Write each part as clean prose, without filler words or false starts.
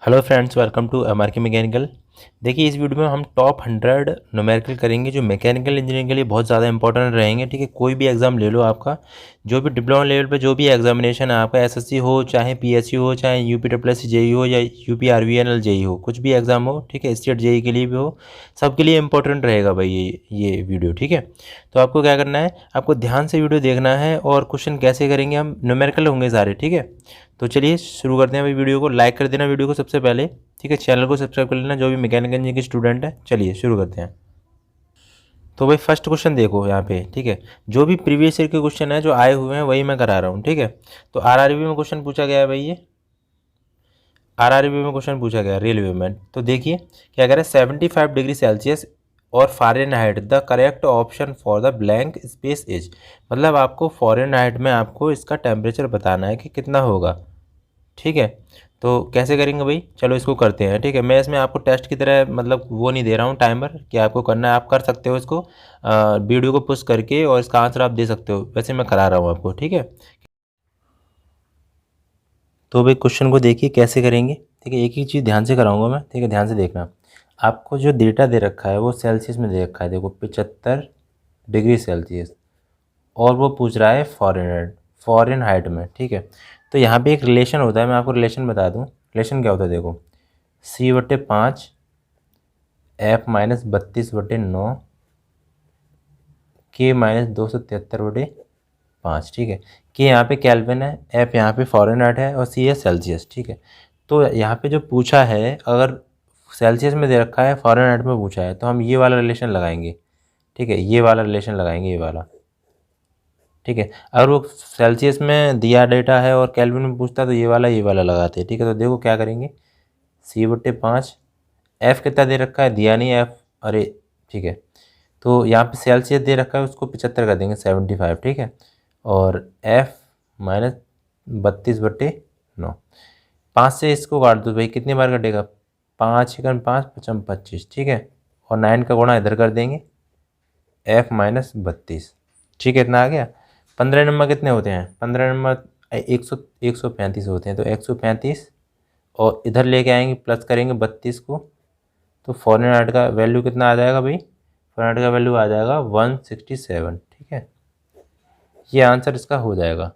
Hello friends, welcome to MRK mechanical. देखिए, इस video में हम टॉप 100 न्यूमेरिकल करेंगे जो मैकेनिकल इंजीनियरिंग के लिए बहुत ज़्यादा इंपॉर्टेंट रहेंगे। ठीक है, कोई भी एग्जाम ले लो, आपका जो भी डिप्लोमा लेवल पे जो भी एग्जामिनेशन है, आपका एसएससी हो, चाहे पीएसयू हो, चाहे यूपीडब्ल्यूएससी जेई हो या यूपीआरवीएनएल जेई हो, कुछ भी एग्जाम हो, ठीक है, स्टेट जेई के लिए भी हो, सबके लिए इंपॉर्टेंट रहेगा भाई ये वीडियो। ठीक है, तो आपको क्या करना है, आपको ध्यान से वीडियो देखना है और क्वेश्चन कैसे करेंगे, हम न्यूमेरिकल होंगे सारे। ठीक है, तो चलिए शुरू करते हैं भाई। वीडियो को लाइक कर देना वीडियो को सबसे पहले। ठीक है, चैनल को सब्सक्राइब कर लेना जो भी मैकेनिकल इंजीनियरिंग के स्टूडेंट है। चलिए शुरू करते हैं। तो भाई फर्स्ट क्वेश्चन देखो यहाँ पे। ठीक है, जो भी प्रीवियस ईयर के क्वेश्चन है जो आए हुए हैं वही मैं करा रहा हूँ। ठीक है, तो आरआरबी में क्वेश्चन पूछा गया है भाई, ये आरआरबी में क्वेश्चन पूछा गया रेलवे में। तो देखिए क्या कह रहा है, 75 डिग्री सेल्सियस और Fahrenheit the correct option for the blank space is. मतलब आपको फ़ारेनहाइट में आपको इसका टेम्परेचर बताना है कि कितना होगा। ठीक है, तो कैसे करेंगे भाई, चलो इसको करते हैं। ठीक है, मैं इसमें आपको टेस्ट की तरह मतलब वो नहीं दे रहा हूँ टाइमर कि आपको करना है, आप कर सकते हो इसको वीडियो को पुश करके और इसका आंसर आप दे सकते हो, वैसे मैं करा रहा हूँ आपको। ठीक है, तो भाई क्वेश्चन को देखिए कैसे करेंगे। ठीक है, एक ही चीज़ ध्यान से कराऊंगा मैं। ठीक है, ध्यान से देखना। आपको जो डेटा दे रखा है वो सेल्सियस में दे रखा है, देखो 75 डिग्री सेल्सियस, और वो पूछ रहा है फॉरेन हाइट में। ठीक है, तो यहाँ पे एक रिलेशन होता है, मैं आपको रिलेशन बता दूँ। रिलेशन क्या होता है, देखो C/5 F-32/9 K-273/5। ठीक है, के यहाँ पे केल्विन है, एफ यहाँ पे फॉरेनहाइट है और सी है सेल्सियस। ठीक है, तो यहाँ पे जो पूछा है, अगर सेल्सियस में दे रखा है, फॉरेनहाइट में पूछा है, तो हम ये वाला रिलेशन लगाएंगे। ठीक है, ये वाला रिलेशन लगाएंगे, ये वाला। ठीक है, अगर वो सेल्सियस में दिया डेटा है और केल्विन में पूछता है तो ये वाला लगाते हैं। ठीक है, तो देखो क्या करेंगे, C/5 एफ़ कितना दे रखा है, दिया नहीं एफ़, अरे ठीक है, तो यहाँ पे सेल्सियस दे रखा है, उसको 75 कर देंगे, 75। ठीक है, और एफ़ माइनस 32/9, 5 से इसको काट दो भाई, कितनी बार कटेगा, 5×5 = 25। ठीक है, और 9 का गुणा इधर कर देंगे, F-32। ठीक है, इतना आ गया। 15 नंबर कितने होते हैं, 15 नंबर 135 होते हैं, तो 135 और इधर लेके आएंगे, प्लस करेंगे 32 को, तो फॉरेनहाइट का वैल्यू कितना आ जाएगा भाई, फॉरेनहाइट का वैल्यू आ जाएगा 167। ठीक है, ये आंसर इसका हो जाएगा।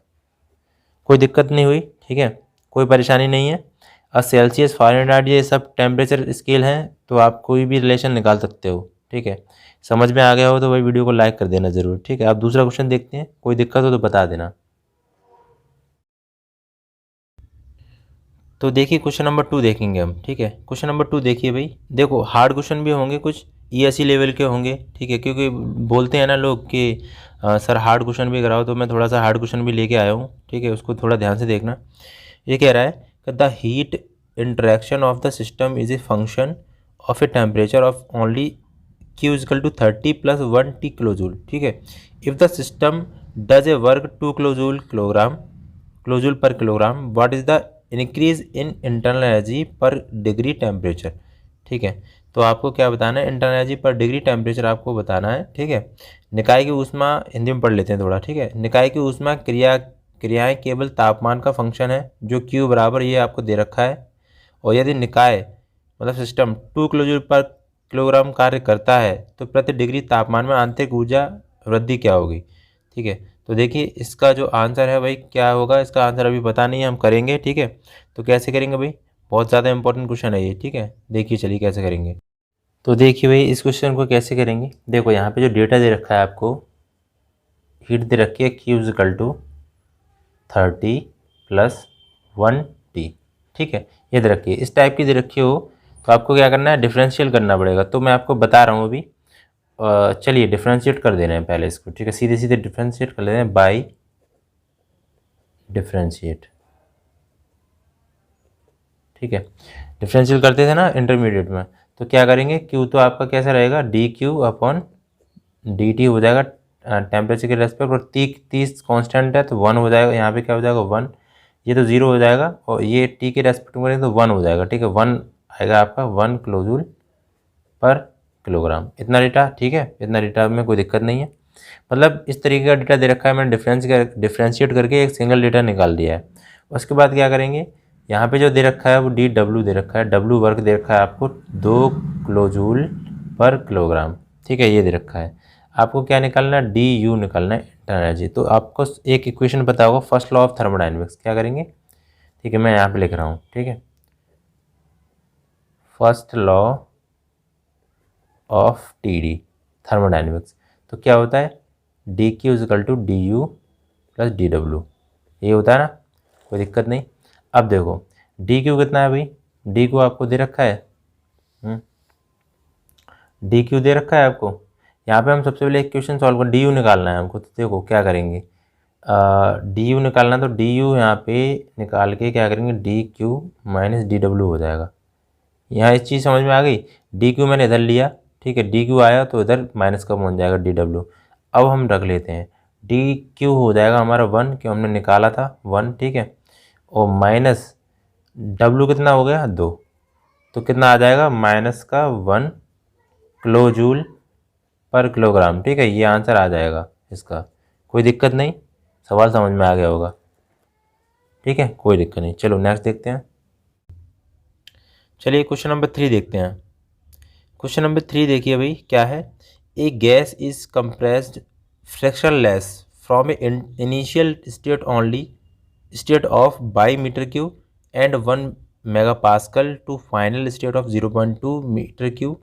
कोई दिक्कत नहीं हुई, ठीक है, कोई परेशानी नहीं है। और सेल्सियस फ़ारेनहाइट ये सब टेम्परेचर स्केल हैं, तो आप कोई भी रिलेशन निकाल सकते हो। ठीक है, समझ में आ गया हो तो भाई वीडियो को लाइक कर देना ज़रूर। ठीक है, आप दूसरा क्वेश्चन देखते हैं, कोई दिक्कत हो तो बता देना। तो देखिए क्वेश्चन नंबर 2 देखेंगे हम। ठीक है, क्वेश्चन नंबर 2 देखिए भाई, देखो हार्ड क्वेश्चन भी होंगे, कुछ ईएससी लेवल के होंगे। ठीक है, क्योंकि बोलते हैं ना लोग कि सर हार्ड क्वेश्चन भी कराओ, तो मैं थोड़ा सा हार्ड क्वेश्चन भी लेके आया हूँ। ठीक है, उसको थोड़ा ध्यान से देखना। ये कह रहा है कि the heat interaction of the system is a function of a temperature of only Q = 30 + 1 T kilojoule. ठीक है, if the system does a work 2 kilojoule per kilogram, what is the increase in internal energy per degree temperature. ठीक है, तो आपको क्या बताना है, internal energy per degree temperature आपको बताना है। ठीक है, निकाय की ऊष्मा, हिंदी में पढ़ लेते हैं थोड़ा। ठीक है, निकाय की ऊष्मा क्रियाएं केवल तापमान का फंक्शन है, जो Q बराबर ये आपको दे रखा है। और यदि निकाय मतलब सिस्टम 2 किलोजूल पर किलोग्राम कार्य करता है, तो प्रति डिग्री तापमान में आंतरिक ऊर्जा वृद्धि क्या होगी। ठीक है, तो देखिए इसका जो आंसर है भाई क्या होगा, इसका आंसर अभी पता नहीं है, हम करेंगे। ठीक है, तो कैसे करेंगे भाई, बहुत ज़्यादा इंपॉर्टेंट क्वेश्चन है ये। ठीक है, देखिए चलिए कैसे करेंगे। तो देखिए भाई इस क्वेश्चन को कैसे करेंगे, देखो यहाँ पे जो डेटा दे रखा है आपको, हीट दे रखी है Q = 30 + 1 T। ठीक है, ये दे रखी है, इस टाइप की दे रखी हो तो आपको क्या करना है, डिफरेंशियल करना पड़ेगा। तो मैं आपको बता रहा हूँ अभी। चलिए डिफ्रेंशिएट कर दे रहे हैं पहले इसको। ठीक है, सीधे सीधे डिफ्रेंशिएट कर ले रहे हैं, बाई डिफ्रेंशिएट। ठीक है, डिफरेंशियल करते थे ना इंटरमीडिएट में, तो क्या करेंगे, क्यू तो आपका कैसा रहेगा, dQ/dt हो जाएगा टेम्परेचर के रेस्पेक्ट, और 30 कांस्टेंट है तो 1 हो जाएगा, यहाँ पे क्या हो जाएगा 1, ये तो 0 हो जाएगा, और ये टी के रेस्पेक्ट में करेंगे तो 1 हो जाएगा। ठीक है, 1 आएगा आपका 1 किलोजूल पर किलोग्राम, इतना डेटा। ठीक है, इतना डेटा में कोई दिक्कत नहीं है, मतलब इस तरीके का डेटा दे रखा है, मैंने डिफरेंशिएट करके एक सिंगल डेटा निकाल दिया है। उसके बाद क्या करेंगे, यहाँ पे जो दे रखा है वो डी डब्ल्यू दे रखा है, डब्ल्यू वर्क दे रखा है आपको 2 किलोजूल पर किलोग्राम, ठीक है, ये दे रखा है। आपको क्या निकालना है, डी यू निकालना है, इंटरनल एनर्जी। तो आपको एक इक्वेशन पता होगा, फर्स्ट लॉ ऑफ थर्मोडाइनमिक्स, क्या करेंगे, ठीक है, मैं यहाँ पे लिख रहा हूँ, ठीक है, first law of T D thermodynamics. तो क्या होता है, d q equal to d u plus d डब्ल्यू, ये होता है ना, कोई दिक्कत नहीं। अब देखो डी क्यू कितना है भाई, डी क्यू आपको दे रखा है, डी क्यू दे रखा है आपको। यहाँ पे हम सबसे पहले एक क्वेश्चन सॉल्व कर, डी यू निकालना है हमको। तो देखो क्या करेंगे, डी यू निकालना, तो डी यू यहाँ पे निकाल के क्या करेंगे, D Q minus D W हो जाएगा। यहाँ इस चीज़ समझ में आ गई, डी क्यू मैंने इधर लिया, ठीक है, डी क्यू आया तो इधर माइनस का हो जाएगा डी डब्ल्यू। अब हम रख लेते हैं, डी क्यू हो जाएगा हमारा 1, क्यों हमने निकाला था 1, ठीक है, और माइनस डब्ल्यू कितना हो गया 2, तो कितना आ जाएगा माइनस का 1 किलो जूल पर किलोग्राम, ठीक है, ये आंसर आ जाएगा इसका। कोई दिक्कत नहीं, सवाल समझ में आ गया होगा, ठीक है, कोई दिक्कत नहीं। चलो नेक्स्ट देखते हैं। चलिए क्वेश्चन नंबर 3 देखते हैं। क्वेश्चन नंबर 3 देखिए भाई क्या है, a gas is compressed frictionless from a initial state of by metre cube and 1 megapascal to final state of 0.2 meter cube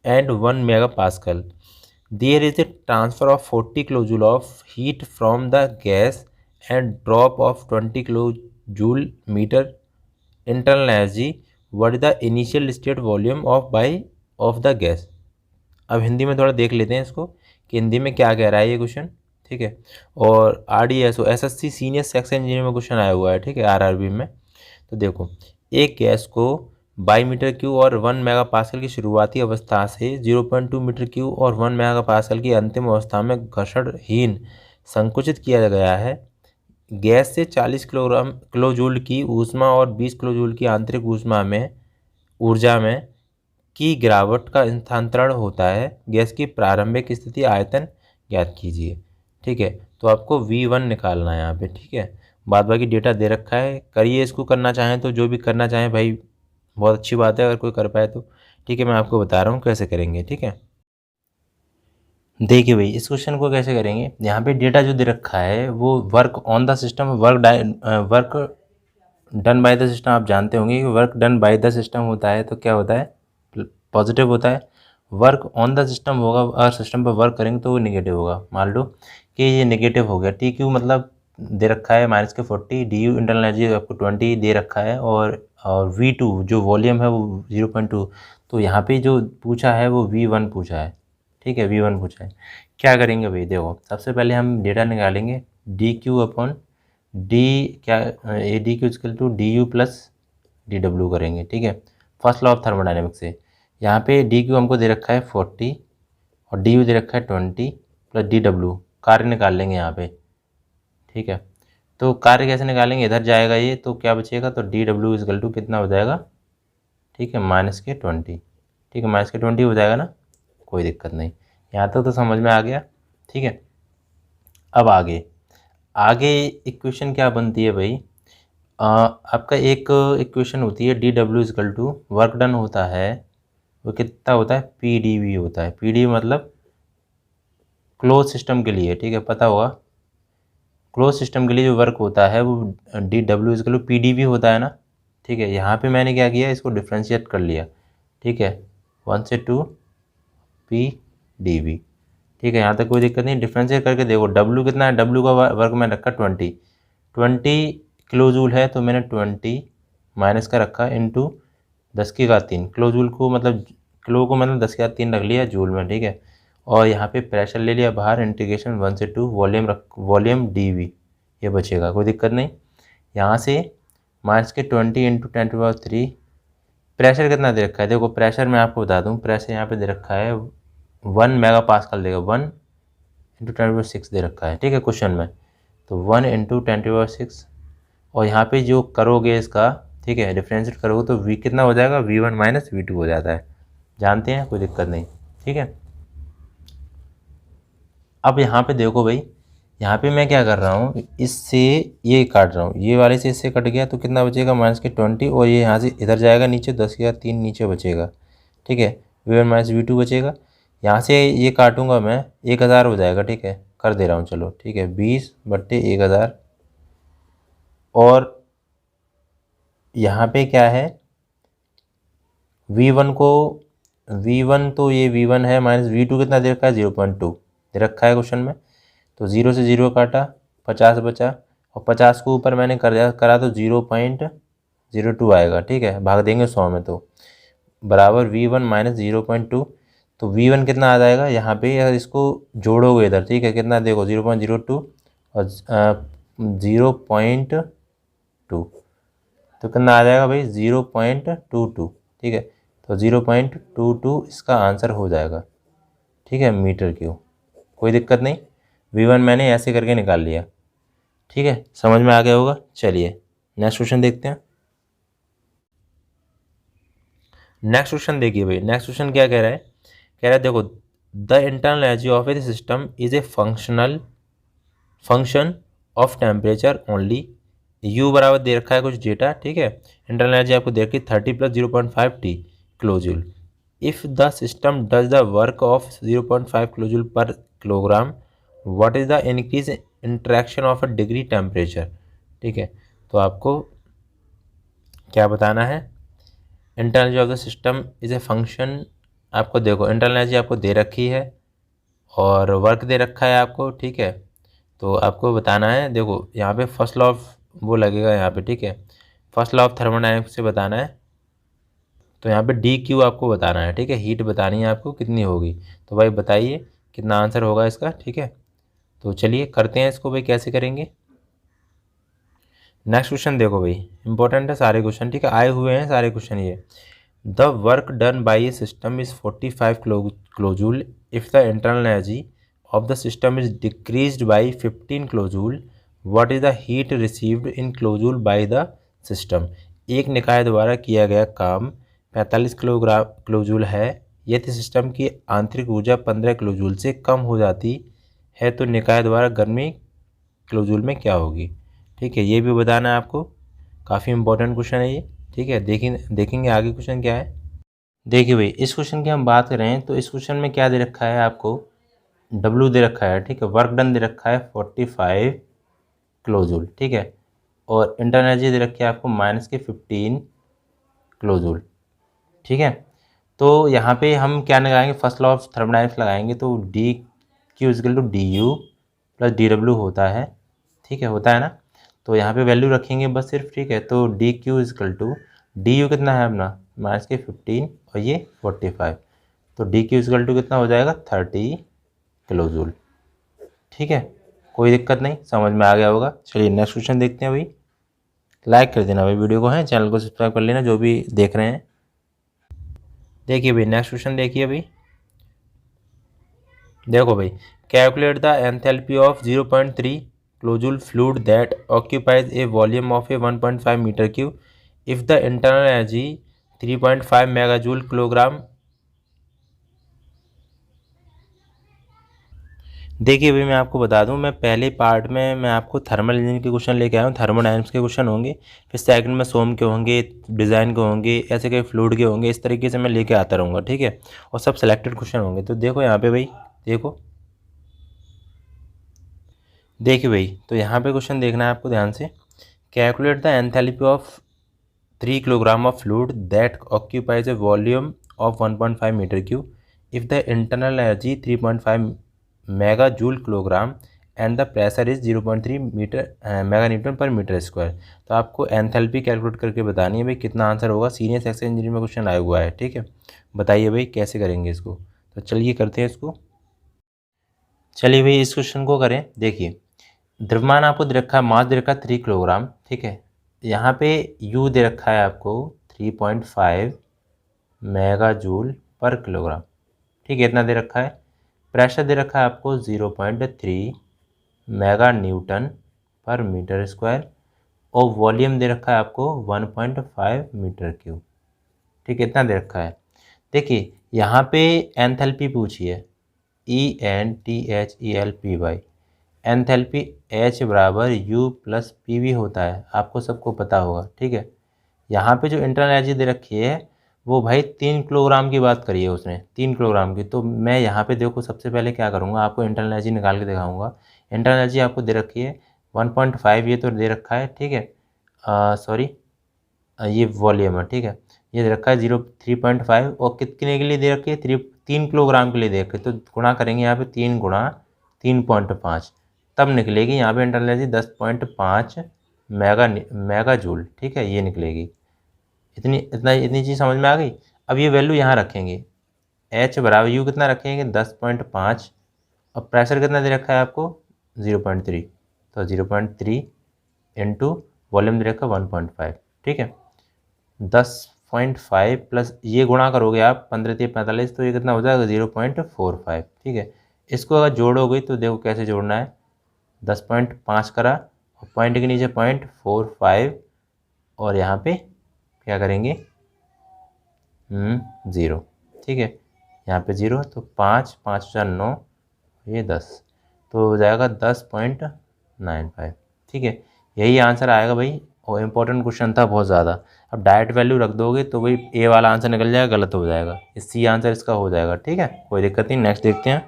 and 1 megapascal. There is a transfer of 40 kilojoule of heat from the gas and drop of 20 kilojoule meter internal energy. What is the initial state volume of the gas? अब हिंदी में थोड़ा देख लेते हैं इसको कि हिंदी में क्या कह रहा है ये क्वेश्चन, ठीक है, और RDSO SSC senior section engineer में क्वेश्चन आया हुआ है, ठीक है, RRB में। तो देखो एक गैस को 22 मीटर क्यूब और 1 मेगापास्कल की शुरुआती अवस्था से 0.2 मीटर क्यूब और 1 मेगापास्कल की अंतिम अवस्था में घर्षणहीन संकुचित किया गया है। गैस से 40 किलोजूल की ऊष्मा और 20 किलोजूल की आंतरिक ऊर्जा में की गिरावट का स्थानांतरण होता है। गैस की प्रारंभिक स्थिति आयतन ज्ञात कीजिए, ठीक है। तो आपको V1 निकालना है यहाँ पे, ठीक है, बाद बाकी डेटा दे रखा है, करिए इसको, करना चाहें तो, जो भी करना चाहें भाई बहुत अच्छी बात है अगर कोई कर पाए तो, ठीक है, मैं आपको बता रहा हूँ कैसे करेंगे, ठीक है। देखिए भाई इस क्वेश्चन को कैसे करेंगे, यहाँ पे डेटा जो दे रखा है वो work on the system, work done by the system, आप जानते होंगे कि work done by the system होता है तो क्या होता है, पॉजिटिव होता है। वर्क ऑन द सिस्टम होगा, अगर सिस्टम पर वर्क करेंगे तो वो निगेटिव होगा। मान लो कि ये निगेटिव हो गया, टी क्यू मतलब दे रखा है माइनस के 40, डी यू इंटरनल एनर्जी आपको 20 दे रखा है, और V2 जो वॉल्यूम है वो 0.2, तो यहाँ पे जो पूछा है वो V1 पूछा है, ठीक है, V1 पूछा है। क्या करेंगे भाई, देखो सबसे पहले हम डेटा निकालेंगे, डी क्यू अपॉन डी, क्या a d q equal to d u plus d डब्ल्यू करेंगे, ठीक है, फर्स्ट लॉ ऑफ थर्मोडाइनमिक्स से। यहाँ पे डी क्यू हमको दे रखा है 40 और डी यू दे रखा है 20 प्लस डी डब्ल्यू, कार्य निकाल लेंगे यहाँ पे, ठीक है। तो कार्य कैसे निकालेंगे, इधर जाएगा ये, तो क्या बचेगा, तो डी डब्ल्यू इजकल टू कितना हो जाएगा, ठीक है, माइनस के 20, ठीक है, माइनस के 20 हो जाएगा ना, कोई दिक्कत नहीं, यहाँ तक तो समझ में आ गया, ठीक है। अब आगे इक्वेशन क्या बनती है भाई, आपका एक इक्वेशन होती है डी डब्ल्यू इजकल टू वर्क डन होता है वो कितना होता है, पी डी वी होता है। पी डी मतलब क्लोज सिस्टम के लिए, ठीक है, पता होगा, क्लोज सिस्टम के लिए जो वर्क होता है वो डी डब्ल्यू equal to p d v होता है ना, ठीक है। यहाँ पे मैंने क्या किया, इसको डिफ्रेंशिएट कर लिया, ठीक है, 1 से 2 पी डी वी, ठीक है, यहाँ तक कोई दिक्कत नहीं। डिफ्रेंशिएट करके देखो डब्ल्यू कितना है, डब्ल्यू का वर्क मैंने रखा 20 किलो जूल है, तो मैंने 20 माइनस का रखा इंटू 10⁻³ किलो जूल को, मतलब किलो को मतलब 10⁻³ रख लिया जूल में, ठीक है। और यहाँ पे प्रेशर ले लिया बाहर, इंटीग्रेशन 1 से 2 वॉल्यूम डी वी, ये बचेगा, कोई दिक्कत नहीं। यहाँ से माइनस के 20 इंटू 10⁻³ प्रेशर कितना दे रखा है, देखो प्रेशर मैं आपको बता दूँ, प्रेशर यहाँ पे दे रखा है 1 मेगापास्कल देगा, 1 इंटू 10⁻6 दे रखा है, ठीक है, क्वेश्चन में। तो 1 इंटू 10⁻6, और यहाँ पे जो करोगे इसका, ठीक है, डिफ्रेंशिएट करोगे तो V कितना हो जाएगा, V1 माइनस V2 हो जाता है, जानते हैं, कोई दिक्कत नहीं, ठीक है। अब यहाँ पे देखो भाई, यहाँ पे मैं क्या कर रहा हूँ, इससे ये काट रहा हूँ, ये वाले से इससे कट गया तो कितना बचेगा -20, और ये यहाँ से इधर जाएगा नीचे 10,003 नीचे बचेगा। ठीक है, V1 - V2 बचेगा। यहाँ से ये काटूंगा मैं, 1000 हो जाएगा। ठीक है, कर दे रहा हूँ, चलो ठीक है, 20/1000। और यहाँ पे क्या है, V1 को, V1 तो ये V1 है, -V2 कितना दे रखा है, 0.2 दे रखा है क्वेश्चन में। तो 0 से 0 काटा, 50 बचा, और 50 को ऊपर मैंने करा तो 0.02 आएगा। ठीक है, भाग देंगे 100 में तो बराबर V1 - 0.2। तो V1 कितना आ जाएगा यहाँ पे, अगर इसको जोड़ोगे इधर, ठीक है, कितना देखो 0.02 और 0.2, तो कितना आ जाएगा भाई 0.22। ठीक है, तो 0.22 इसका आंसर हो जाएगा। ठीक है, मीटर क्यूब, कोई दिक्कत नहीं। V1 मैंने ऐसे करके निकाल लिया। ठीक है, समझ में आ गया होगा। चलिए नेक्स्ट क्वेश्चन देखते हैं। नेक्स्ट क्वेश्चन देखिए भाई, नेक्स्ट क्वेश्चन क्या कह रहा है, कह रहा है देखो, the internal energy of A system is a function of temperature only. You बराबर दे रखा है कुछ डेटा। ठीक है, इंटरनल एनर्जी आपको दे रखी 30 + 0.5 T kilojoule. If the system does the work of 0.5 kilojoule per kilogram, what is the increase interaction of a degree temperature. ठीक है, तो आपको क्या बताना है, internal energy of the system is a function. आपको देखो इंटरनल एनर्जी आपको दे रखी है और वर्क दे रखा है आपको। ठीक है, तो आपको बताना है, देखो यहाँ पे फर्स्ट लॉ ऑफ वो लगेगा यहाँ पे। ठीक है, फर्स्ट लॉ ऑफ थर्मोडायनेमिक्स से बताना है, तो यहाँ पे DQ आपको बताना है। ठीक है, हीट बतानी है आपको कितनी होगी। तो भाई बताइए कितना आंसर होगा इसका। ठीक है, तो चलिए करते हैं इसको भाई, कैसे करेंगे। नेक्स्ट क्वेश्चन देखो भाई, इंपॉर्टेंट है सारे क्वेश्चन। ठीक है, आए हुए हैं सारे क्वेश्चन ये। The work done by A system is 45 kilojoule if the internal energy of the system is decreased by 15 kilojoule, what is the heat received in kilojoule by the system. एक निकाय द्वारा किया गया काम 45 किलोजूल है, यदि system की आंतरिक ऊर्जा 15 किलोजूल से कम हो जाती है तो निकाय द्वारा गर्मी किलोजूल में क्या होगी। ठीक है, ये भी बताना है आपको, काफ़ी इंपॉर्टेंट क्वेश्चन है ये। ठीक है, देखेंगे आगे क्वेश्चन क्या है। देखिए भाई, इस क्वेश्चन की हम बात करें तो इस क्वेश्चन में क्या दे रखा है आपको, W दे रखा है। ठीक है, वर्क डन दे रखा है 45 किलोजूल। ठीक है, और इंटरनल एनर्जी दे रखी है आपको -15 किलोजूल। ठीक है, तो यहाँ पे हम क्या लगाएंगे, फर्स्ट लॉ ऑफ थर्मोडायनेमिक्स लगाएंगे, तो DQ = DU + DW होता है। ठीक है, होता है ना, तो यहाँ पे वैल्यू रखेंगे बस सिर्फ। ठीक है, तो DQ = DU कितना है अपना -15 और ये 45, तो DQ = कितना हो जाएगा 30 किलोजूल। ठीक है, कोई दिक्कत नहीं, समझ में आ गया होगा। चलिए नेक्स्ट क्वेश्चन देखते हैं भाई। लाइक कर देना भाई वीडियो को, है चैनल को सब्सक्राइब कर लेना जो भी देख रहे हैं। देखिए भाई नेक्स्ट क्वेश्चन देखिए भाई, देखो भाई, calculate the enthalpy of 0.3 kilojoule fluid that occupies a volume of a 1.5 metre cube if the internal energy 3.5 megajoule kilogram. देखिए भाई, मैं आपको बता दूं, मैं पहले पार्ट में मैं आपको थर्मल इंजन के क्वेश्चन लेके आया हूँ, थर्मोडायनेमिक्स के क्वेश्चन होंगे, फिर सेकंड में सोम के होंगे, डिज़ाइन के होंगे, ऐसे कई फ्लूइड के होंगे, इस तरीके से मैं लेके आता रहूँगा। ठीक है, और सब सेलेक्टेड क्वेश्चन होंगे। तो देखो यहाँ पे भाई, देखिए भाई, तो यहाँ पे क्वेश्चन देखना है आपको ध्यान से। Calculate the enthalpy of 3 kilogram of fluid that occupies a volume of 1.5 metre cube if the internal energy 3.5 mega joule kilogram and the pressure is 0.3 mega newton per metre square. तो आपको enthalpy calculate करके बतानी है भाई कितना answer होगा। Senior section engineering में question आया हुआ है। ठीक है, बताइए भाई कैसे करेंगे इसको। तो चलिए करते हैं इसको। चलिए भाई इस क्वेश्चन को करें। देखिए, द्रव्यमान आपको दे रखा है, मास दे रखा है 3 किलोग्राम। ठीक है, यहाँ पे U दे रखा है आपको 3.5 मेगा जूल पर किलोग्राम। ठीक है, इतना दे रखा है। प्रेशर दे रखा है आपको 0.3 mega newton per metre square, और वॉल्यूम दे रखा है आपको 1.5 मीटर क्यूब। ठीक है, इतना दे रखा है। देखिए यहाँ पे एंथैल्पी पूछी है, ENTHELPY। एंथैल्पी H बराबर U प्लस PV होता है, आपको सबको पता होगा, ठीक है। यहाँ पे जो इंटरनल एनर्जी दे रखी है वो भाई 3 किलोग्राम की बात करी है उसने, 3 किलोग्राम की। तो मैं यहाँ पे देखो सबसे पहले क्या करूँगा, आपको इंटरनल एनर्जी निकाल के दिखाऊंगा। इंटरनल एनर्जी आपको दे रखी है 1.5, ये तो दे रखा है, ठीक है। सॉरी, ये वॉल्यूम है, ठीक है। ये दे रखा है 3.5, और कितने के लिए दे रखी है, 3 किलोग्राम के लिए दे रखी है। तो गुणा करेंगे यहाँ पे 3 गुणा 3.5, तब निकलेगी यहाँ पे इंटरनल एनर्जी 10.5 मेगा जूल, ठीक है, ये निकलेगी। इतनी चीज़ समझ में आ गई। अब ये वैल्यू यहाँ रखेंगे, H बराबर U कितना रखेंगे 10.5, और प्रेशर कितना दे रखा है आपको 0.3, तो 0.3 इंटू वॉल्यूम दे रखा है 1.5, ठीक है। 10.5 प्लस ये गुणा करोगे आप 15×3 = 45, तो ये कितना हो जाएगा 0.45, ठीक है। इसको अगर जोड़ोगे तो देखो कैसे जोड़ना है, 10.5 करा और पॉइंट के नीचे 0.45, और यहाँ पे क्या करेंगे 0, ठीक है। यहाँ पे 0, तो 5 5 4 9, ये 10, तो हो जाएगा 10.95, ठीक है। यही आंसर आएगा भाई, और इम्पोर्टेंट क्वेश्चन था बहुत ज़्यादा। अब डायरेक्ट वैल्यू रख दोगे तो भाई ए वाला आंसर निकल जाएगा, गलत हो जाएगा, सी आंसर इसका हो जाएगा, ठीक है, कोई दिक्कत नहीं। नेक्स्ट देखते हैं।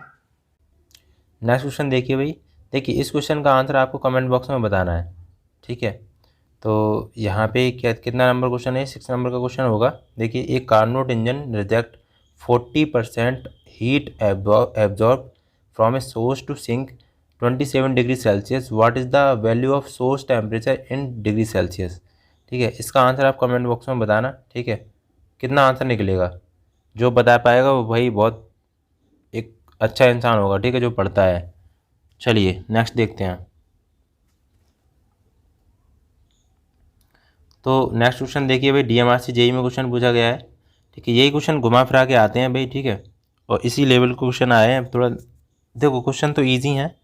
नेक्स्ट क्वेश्चन देखिए भाई, देखिए इस क्वेश्चन का आंसर आपको कमेंट बॉक्स में बताना है, ठीक है। तो यहाँ पे क्या कितना नंबर क्वेश्चन है, 6 नंबर का क्वेश्चन होगा। देखिए, एक Carnot engine reject 40% heat absorb from a source to sink 27 degree Celsius, what is the value of source temperature in degree Celsius, ठीक है। इसका आंसर आप कमेंट बॉक्स में बताना, ठीक है। कितना आंसर निकलेगा, जो बता पाएगा वो भाई बहुत एक अच्छा इंसान होगा, ठीक है, जो पढ़ता है। चलिए नेक्स्ट देखते हैं। तो नेक्स्ट क्वेश्चन देखिए भाई, DMRC जेई में क्वेश्चन पूछा गया है, ठीक है। यही क्वेश्चन घुमा फिरा के आते हैं भाई, ठीक है, और इसी लेवल के क्वेश्चन आए हैं। थोड़ा देखो क्वेश्चन तो इजी हैं,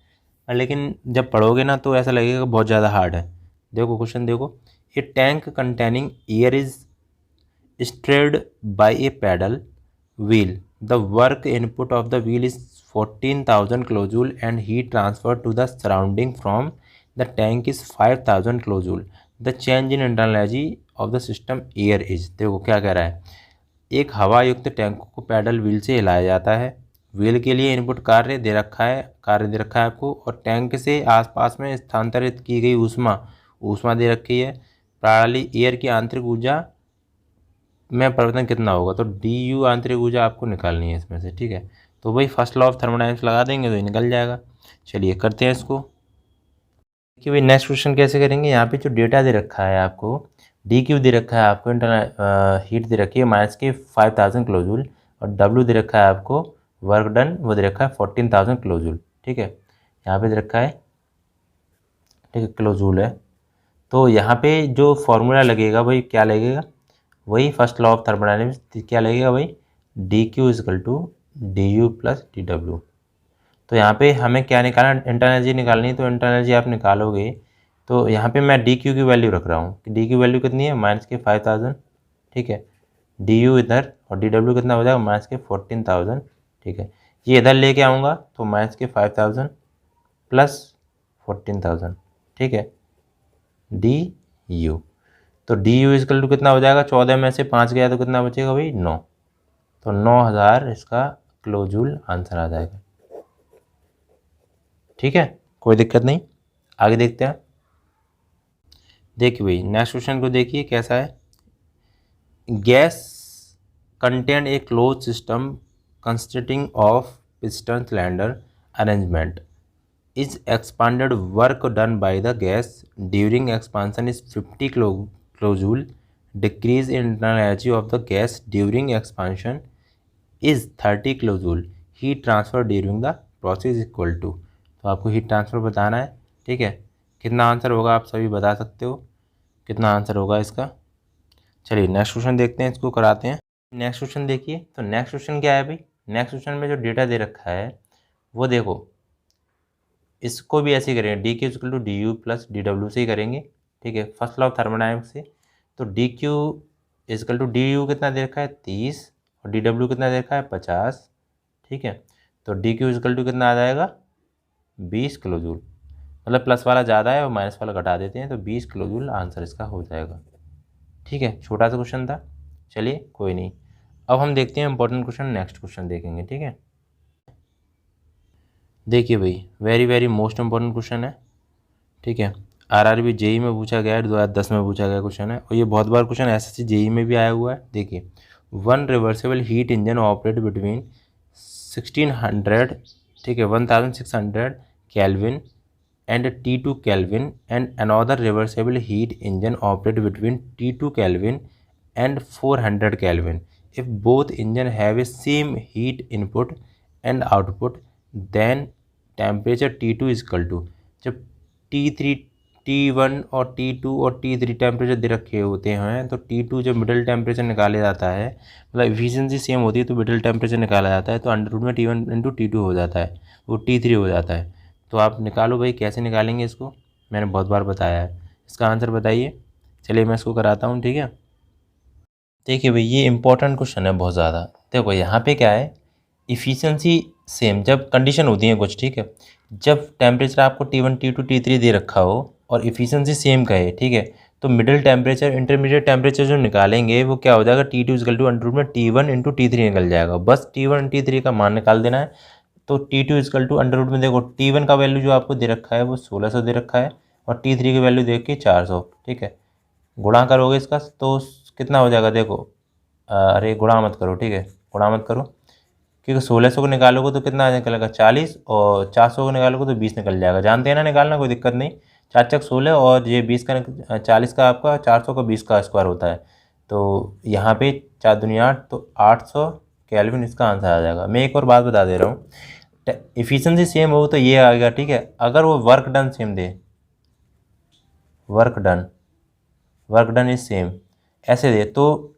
लेकिन जब पढ़ोगे ना तो ऐसा लगेगा बहुत ज़्यादा हार्ड है। देखो क्वेश्चन देखो, a tank containing air is stirred by a paddle wheel. The work input of the wheel is 14,000 kilojoule and heat transfer to the surrounding from the tank is 5,000 kilojoule. The change in internal energy of the system air is, देखो क्या कह रहा है, एक हवा युक्त tank को pedal wheel से हिलाया जाता है। व्हील के लिए इनपुट कार्य दे रखा है आपको, और टैंक से आसपास में स्थानांतरित की गई ऊष्मा दे रखी है। प्रणाली एयर की आंतरिक ऊर्जा में परिवर्तन कितना होगा, तो DU आंतरिक ऊर्जा आपको निकालनी है इसमें से, ठीक है। तो भाई फर्स्ट लॉ ऑफ थर्मोडायनेमिक्स लगा देंगे तो ये निकल जाएगा। चलिए करते हैं इसको। देखिए भाई नेक्स्ट क्वेश्चन कैसे करेंगे, यहाँ पे जो डेटा दे रखा है आपको, DQ दे रखा है आपको, इंटरनल हीट दे रखी है -5,000 किलोजूल, और W दे रखा है आपको वर्क डन, वो दे रखा है 14,000 किलोजूल, ठीक है। यहाँ पे दे रखा है, ठीक है, किलोजूल है। तो यहाँ पे जो फॉर्मूला लगेगा भाई क्या लगेगा, वही फर्स्ट लॉ ऑफ थर्मोडायनेमिक्स, क्या लगेगा भाई, DQ = DU प्लस DW। तो यहाँ पे हमें क्या निकालना, इंटरनल एनर्जी निकालनी है। तो इंटरनल एनर्जी आप निकालोगे तो यहाँ पे मैं DQ की वैल्यू रख रहा हूँ कि DQ वैल्यू कितनी है -5,000, ठीक है। DU इधर, और DW कितना हो जाएगा -14,000, ठीक है। ये इधर लेके आऊँगा तो -5,000 प्लस 14,000, ठीक है, DU। तो DU कितना हो जाएगा, 14 में से 5 गया तो कितना बचेगा भाई 9, तो 9,000 इसका किलोजूल आंसर आ जाएगा, ठीक है, कोई दिक्कत नहीं। आगे देखते हैं। देखिए भाई नेक्स्ट क्वेश्चन को देखिए कैसा है। Gas contain a close system consisting of piston cylinder arrangement is expanded, work done by the gas during expansion is 50 kilojoule, decrease in internal energy of the gas during expansion is 30 kilojoule, heat transfer during the process is equal to, तो आपको heat transfer बताना है, ठीक है। कितना answer होगा आप सभी बता सकते हो, कितना आंसर होगा इसका। चलिए नेक्स्ट क्वेश्चन देखते हैं, इसको कराते हैं। नेक्स्ट क्वेश्चन देखिए, तो नेक्स्ट क्वेश्चन क्या है भाई, नेक्स्ट क्वेश्चन में जो डेटा दे रखा है वो देखो, इसको भी ऐसे ही करेंगे, DQ = DU प्लस DW से ही करेंगे, ठीक है, फर्स्ट लॉ ऑफ थर्मोडायनेमिक्स से। तो DQ = DU कितना दे रखा है 30, और DW कितना दे रखा है 50, ठीक है। तो DQ = कितना आ जाएगा 20 किलोजूल, मतलब प्लस वाला ज़्यादा है और माइनस वाला घटा देते हैं, तो 20 किलो जूल आंसर इसका हो जाएगा। ठीक है, छोटा सा क्वेश्चन था, चलिए कोई नहीं। अब हम देखते हैं इंपॉर्टेंट क्वेश्चन, नेक्स्ट क्वेश्चन देखेंगे। ठीक है, देखिए भाई, very very most important question है। ठीक है, आरआरबी जेई में पूछा गया है, 2010 में पूछा गया क्वेश्चन है, और ये बहुत बार क्वेश्चन एसएससी जेई में भी आया हुआ है। देखिए, one reversible heat engine operate between 1600, ठीक है, 1600 kelvin and T2 Kelvin, and another reversible heat engine operate between T2 Kelvin and 400 Kelvin. If both engine have a same heat input and output, then temperature T2 is equal to, जब T3 T1 और T2 और T3 temperature दे रखे होते हैं, तो T2 जब middle temperature निकाला जाता है, मतलब इफिशिएंसी सेम होती है, तो मिडिल टेम्परेचर निकाला जाता है, तो अंडर रूट में T1 इंटू T2 हो जाता है, वो T3 हो जाता है। तो आप निकालो भाई, कैसे निकालेंगे इसको, मैंने बहुत बार बताया है। इसका आंसर बताइए, चलिए मैं इसको कराता हूँ। ठीक है, देखिए भाई, ये इंपॉर्टेंट क्वेश्चन है बहुत ज़्यादा। देखो यहाँ पे क्या है, इफ़िशियंसी सेम जब कंडीशन होती है कुछ, ठीक है, जब टेम्परेचर आपको T1 T2 T3 दे रखा हो और इफ़िशियंसी सेम का है, ठीक है, तो मिडिल टेम्परेचर इंटरमीडिएट टेम्परेचर जो निकालेंगे वो क्या हो जाएगा, T2 equal to under root में T1 इंटू T3 निकल जाएगा। बस T1 T3 का मान निकाल देना है। तो T2 equal to under root में, देखो T1 का वैल्यू जो आपको दे रखा है वो 1600 दे रखा है, और T3 की वैल्यू देख के 400, ठीक है, गुणा करोगे इसका तो कितना हो जाएगा, देखो अरे गुणा मत करो, ठीक है, गुणा मत करो, क्योंकि 1600 को निकालोगे तो कितना निकलेगा 40, और 400 को निकालोगे तो 20 निकल जाएगा। जानते हैं ना निकालना, कोई दिक्कत नहीं। 4 चक 16 और ये 20 का 40 का आपका 400 का 20 का स्क्वायर होता है, तो यहाँ पे 4 दुनिया 8, तो 800 केल्विन इसका आंसर आ जाएगा। मैं एक और बात बता दे रहा हूँ, इफ़िशियंसी सेम हो तो ये आएगा, ठीक है। अगर वो work done same they, work done is same ऐसे दे, तो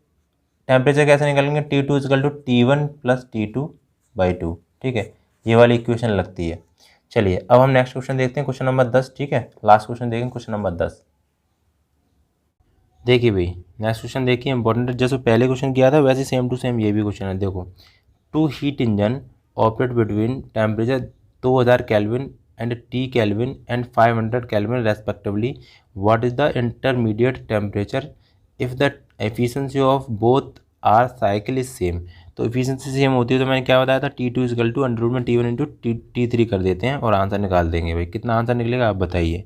टेम्परेचर कैसे निकालेंगे, T2 equal to T1 plus T2/2, ठीक है, ये वाली इक्वेशन लगती है। चलिए अब हम नेक्स्ट क्वेश्चन देखते हैं, क्वेश्चन नंबर 10, ठीक है, लास्ट क्वेश्चन देखेंगे, क्वेश्चन नंबर 10। देखिए भाई, नेक्स्ट क्वेश्चन देखिए, इंपॉर्टेंट है, जैसे पहले क्वेश्चन किया था वैसे सेम टू सेम ये भी क्वेश्चन है। देखो, two heat engine operate between temperature 2000 kelvin and T kelvin and 500 kelvin respectively, what is the intermediate temperature if the efficiency of both are cycle is same. तो efficiency same होती है तो मैंने क्या बताया था, T2 equal to under root में T1 into T3 कर देते हैं और आंसर निकाल देंगे। भाई कितना आंसर निकलेगा आप बताइए,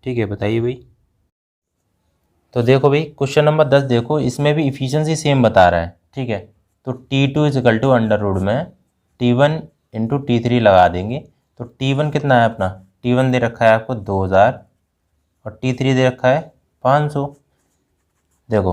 ठीक है, बताइए भाई। तो देखो भाई, क्वेश्चन नंबर 10 देखो, इसमें भी इफिशियंसी सेम बता रहा है, ठीक है, तो T2 equal to under root में T1 इंटू T3 लगा देंगे। तो T1 कितना है अपना, T1 दे रखा है आपको 2000 और T3 दे रखा है 500। देखो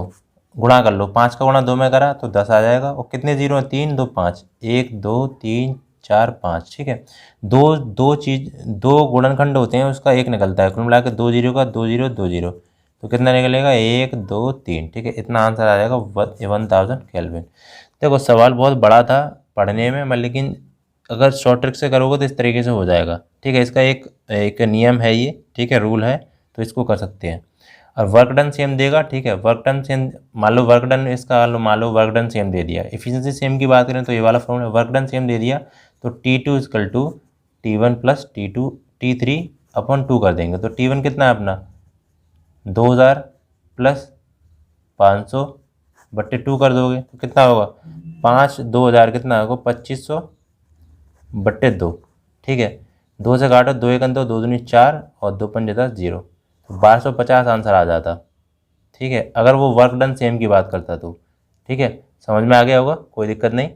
गुणा कर लो, 5 का गुणा 2 में करा तो 10 आ जाएगा, और कितने जीरो हैं, 3 2 5, 1 2 3 4 5, ठीक है, दो गुणनखंड होते हैं, उसका एक निकलता है, कुल मिला के 2 जीरो का 2 जीरो 2 जीरो, तो कितना निकलेगा 1 2 3, ठीक है, इतना आंसर आ जाएगा 1000 केल्विन। देखो सवाल बहुत बड़ा था पढ़ने में, लेकिन अगर शॉर्ट ट्रिक से करोगे तो इस तरीके से हो जाएगा, ठीक है, इसका एक एक नियम है ये, ठीक है, रूल है, तो इसको कर सकते हैं। और वर्क डन सेम देगा, ठीक है, वर्क डन सेम, मान लो वर्क डन इसका, मान लो वर्क डन सेम दे दिया, एफिशिएंसी सेम की बात करें तो ये वाला फॉर्मूला, वर्क डन सेम दे दिया, तो T2 equal to T1 plus T3/2 कर देंगे। तो T1 कितना है अपना 2000 प्लस 500 बट्टे 2 कर दोगे तो कितना होगा, 5 2000 कितना होगा 2500 बट्टे 2, ठीक है, 2 से काटो, 2 1 2 2 दूनी 4 और 2 5 10 0, तो 1250 आंसर आ जाता, ठीक है, अगर वो वर्क डन सेम की बात करता तो, ठीक है, समझ में आ गया होगा, कोई दिक्कत नहीं।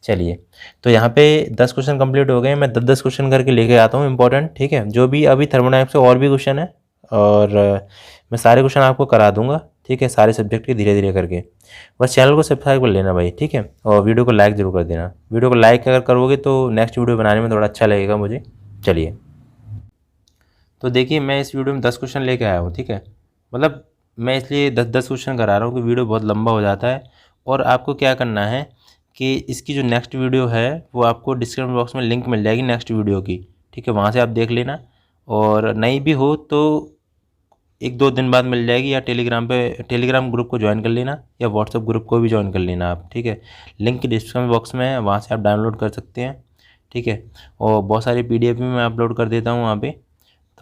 चलिए, तो यहाँ पे 10 क्वेश्चन कंप्लीट हो गए, मैं 10 क्वेश्चन करके लेके आता हूँ इंपॉर्टेंट, ठीक है, जो भी अभी थर्मोडायनेमिक्स से और भी क्वेश्चन है, और मैं सारे क्वेश्चन आपको करा दूंगा, ठीक है, सारे सब्जेक्ट के धीरे धीरे करके। बस चैनल को सब्सक्राइब कर लेना भाई, ठीक है, और वीडियो को लाइक ज़रूर कर देना। वीडियो को लाइक अगर करोगे तो नेक्स्ट वीडियो बनाने में थोड़ा अच्छा लगेगा मुझे। चलिए, तो देखिए, मैं इस वीडियो में 10 क्वेश्चन लेके आया हूँ, ठीक है, मतलब मैं इसलिए 10 क्वेश्चन करा रहा हूँ कि वीडियो बहुत लंबा हो जाता है, और आपको क्या करना है कि इसकी जो नेक्स्ट वीडियो है वो आपको डिस्क्रिप्शन बॉक्स में लिंक मिल जाएगी नेक्स्ट वीडियो की, ठीक है, वहाँ से आप देख लेना, और नई भी हो तो 1-2 दिन बाद मिल जाएगी, या टेलीग्राम ग्रुप को ज्वाइन कर लेना, या व्हाट्सएप ग्रुप को भी ज्वाइन कर लेना आप, ठीक है, लिंक डिस्क्रिप्शन बॉक्स में है, वहाँ से आप डाउनलोड कर सकते हैं, ठीक है, और बहुत सारी PDF भी मैं अपलोड कर देता हूँ वहाँ पे,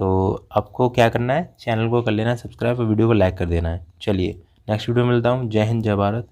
तो आपको क्या करना है, चैनल को कर लेना है सब्सक्राइब और वीडियो को लाइक कर देना है। चलिए नेक्स्ट वीडियो में मिलता हूँ। जय हिंद, जय भारत।